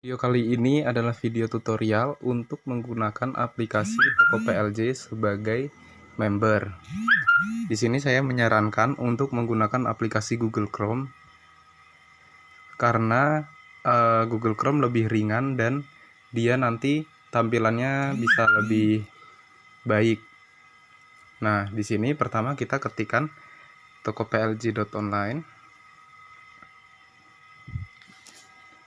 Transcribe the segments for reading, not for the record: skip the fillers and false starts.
Video kali ini adalah video tutorial untuk menggunakan aplikasi Toko PLJ sebagai member. Di sini saya menyarankan untuk menggunakan aplikasi Google Chrome karena Google Chrome lebih ringan dan dia nanti tampilannya bisa lebih baik. Nah, di sini pertama kita ketikkan tokoplj.online.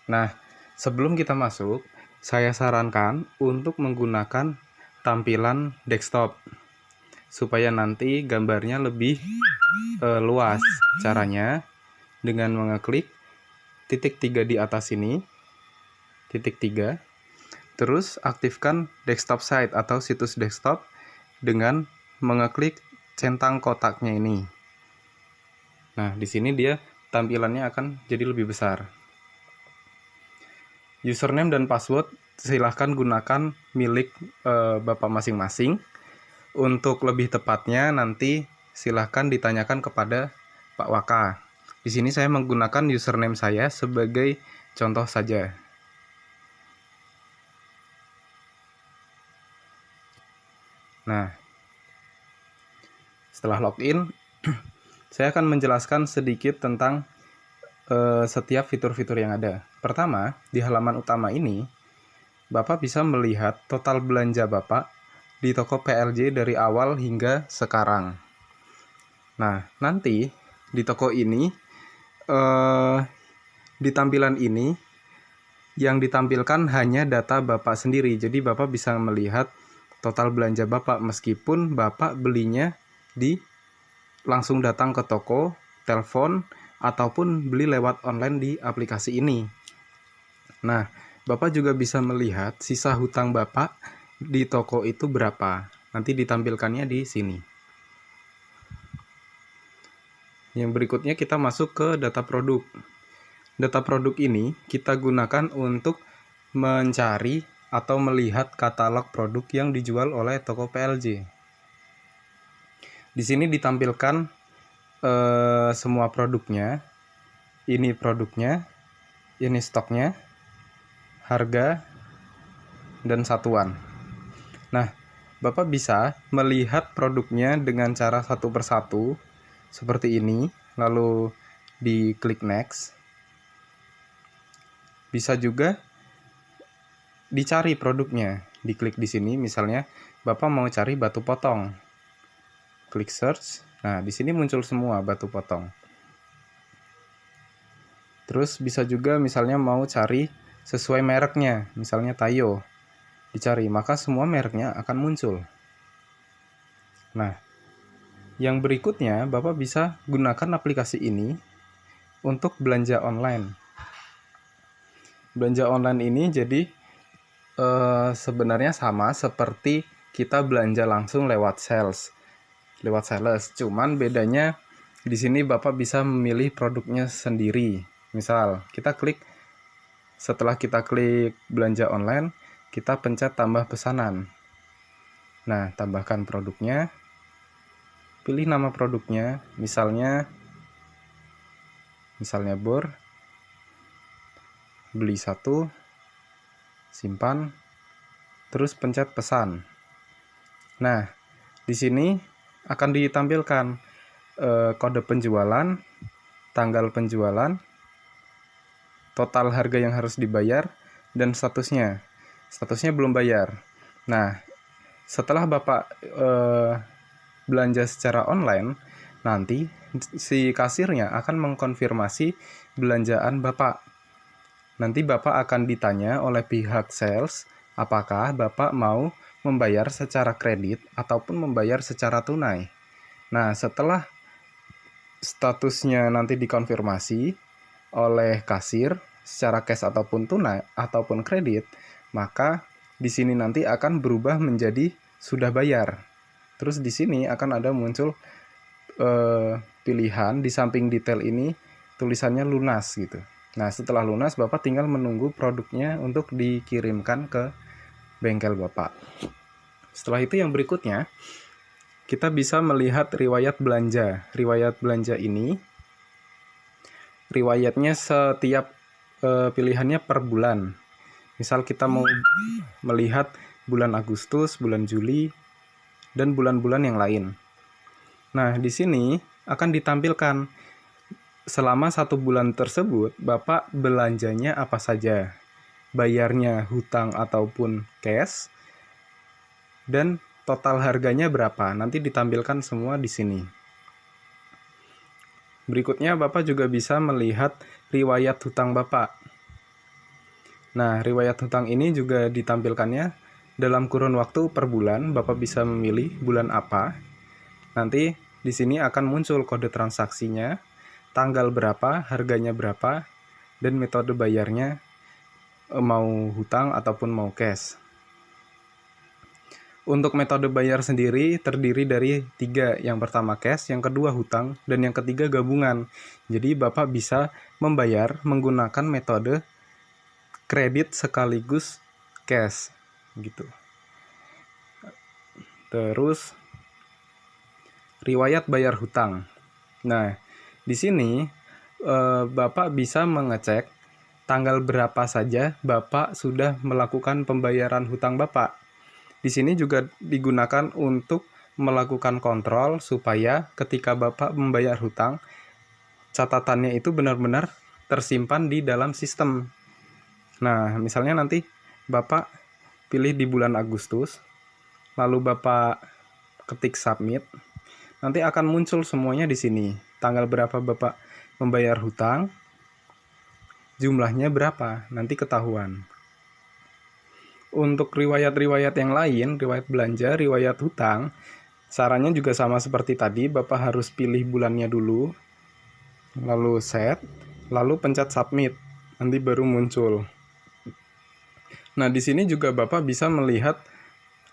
Nah, sebelum kita masuk, saya sarankan untuk menggunakan tampilan desktop supaya nanti gambarnya lebih luas. Caranya dengan mengeklik titik 3 di atas ini, titik 3, terus aktifkan desktop site atau situs desktop dengan mengeklik centang kotaknya ini. Nah, di sini dia tampilannya akan jadi lebih besar. Username dan password silahkan gunakan milik Bapak masing-masing. Untuk lebih tepatnya nanti silahkan ditanyakan kepada Pak Waka. Di sini saya menggunakan username saya sebagai contoh saja. Nah, setelah login, saya akan menjelaskan sedikit tentang setiap fitur-fitur yang ada. Pertama, di halaman utama ini, Bapak bisa melihat total belanja Bapak di toko PLJ dari awal hingga sekarang. Nah, nanti di toko ini, di tampilan ini, yang ditampilkan hanya data Bapak sendiri. Jadi Bapak bisa melihat total belanja Bapak meskipun Bapak belinya langsung datang ke toko, telepon, ataupun beli lewat online di aplikasi ini. Nah, Bapak juga bisa melihat sisa hutang Bapak di toko itu berapa. Nanti ditampilkannya di sini. Yang berikutnya kita masuk ke data produk. Data produk ini kita gunakan untuk mencari atau melihat katalog produk yang dijual oleh toko PLJ. Di sini ditampilkan semua produknya. Ini produknya, ini stoknya, harga, dan satuan. Nah, Bapak bisa melihat produknya dengan cara satu persatu seperti ini, lalu diklik next. Bisa juga dicari produknya, diklik di sini. Misalnya Bapak mau cari batu potong, klik search. Nah, di sini muncul semua batu potong. Terus bisa juga misalnya mau cari sesuai mereknya, misalnya Tayo, dicari, maka semua mereknya akan muncul. Nah, yang berikutnya Bapak bisa gunakan aplikasi ini untuk belanja online. Belanja online ini jadi sebenarnya sama seperti kita belanja langsung lewat sales. Cuman bedanya di sini Bapak bisa memilih produknya sendiri. Misal, setelah kita klik belanja online, kita pencet tambah pesanan. Nah, tambahkan produknya, pilih nama produknya, misalnya bor, beli 1, simpan, terus pencet pesan. Nah, di sini akan ditampilkan kode penjualan, tanggal penjualan, total harga yang harus dibayar, dan statusnya. Statusnya belum bayar. Nah, setelah Bapak belanja secara online, nanti si kasirnya akan mengkonfirmasi belanjaan Bapak. Nanti Bapak akan ditanya oleh pihak sales apakah Bapak mau membayar secara kredit ataupun membayar secara tunai. Nah, setelah statusnya nanti dikonfirmasi oleh kasir secara cash ataupun tunai ataupun kredit, maka di sini nanti akan berubah menjadi sudah bayar. Terus di sini akan ada muncul pilihan di samping detail ini tulisannya lunas gitu. Nah, setelah lunas Bapak tinggal menunggu produknya untuk dikirimkan ke bengkel Bapak. Setelah itu yang berikutnya, kita bisa melihat riwayat belanja. Riwayat belanja ini, riwayatnya setiap pilihannya per bulan. Misal kita mau melihat bulan Agustus, bulan Juli, dan bulan-bulan yang lain. Nah, di sini akan ditampilkan selama 1 bulan tersebut Bapak belanjanya apa saja, bayarnya hutang ataupun cash, dan total harganya berapa. Nanti ditampilkan semua di sini. Berikutnya Bapak juga bisa melihat riwayat hutang Bapak. Nah, riwayat hutang ini juga ditampilkannya dalam kurun waktu per bulan. Bapak bisa memilih bulan apa. Nanti di sini akan muncul kode transaksinya, tanggal berapa, harganya berapa, dan metode bayarnya mau hutang ataupun mau cash. Untuk metode bayar sendiri terdiri dari 3. Yang pertama cash, yang kedua hutang, dan yang ketiga gabungan. Jadi Bapak bisa membayar menggunakan metode kredit sekaligus cash gitu. Terus riwayat bayar hutang. Nah, di sini Bapak bisa mengecek tanggal berapa saja Bapak sudah melakukan pembayaran hutang Bapak. Di sini juga digunakan untuk melakukan kontrol supaya ketika Bapak membayar hutang, catatannya itu benar-benar tersimpan di dalam sistem. Nah, misalnya nanti Bapak pilih di bulan Agustus, lalu Bapak ketik submit, nanti akan muncul semuanya di sini. Tanggal berapa Bapak membayar hutang, jumlahnya berapa, nanti ketahuan. Untuk riwayat-riwayat yang lain, riwayat belanja, riwayat hutang, sarannya juga sama seperti tadi. Bapak harus pilih bulannya dulu, lalu set, lalu pencet submit, nanti baru muncul. Nah, di sini juga Bapak bisa melihat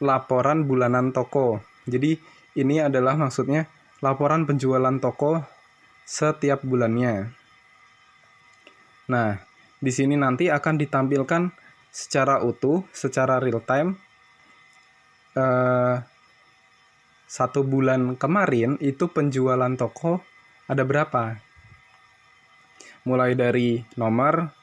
laporan bulanan toko. Jadi ini adalah maksudnya laporan penjualan toko setiap bulannya. Nah, di sini nanti akan ditampilkan secara utuh, secara real time. 1 bulan kemarin itu penjualan toko ada berapa? Mulai dari nomor,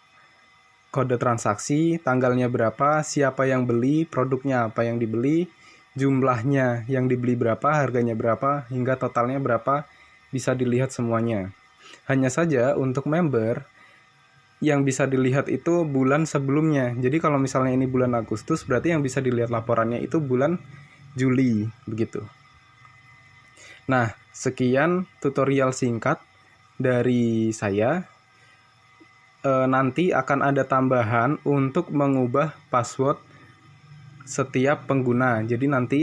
kode transaksi, tanggalnya berapa, siapa yang beli, produknya apa yang dibeli, jumlahnya yang dibeli berapa, harganya berapa, hingga totalnya berapa, bisa dilihat semuanya. Hanya saja untuk member, yang bisa dilihat itu bulan sebelumnya. Jadi kalau misalnya ini bulan Agustus, berarti yang bisa dilihat laporannya itu bulan Juli, begitu. Nah, sekian tutorial singkat dari saya. Nanti akan ada tambahan untuk mengubah password setiap pengguna. Jadi nanti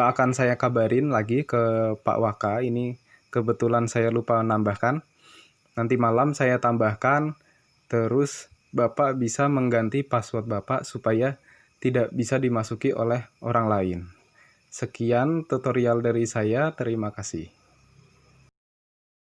akan saya kabarin lagi ke Pak Waka. Ini kebetulan saya lupa nambahkan. Nanti malam saya tambahkan, terus Bapak bisa mengganti password Bapak supaya tidak bisa dimasuki oleh orang lain. Sekian tutorial dari saya, terima kasih.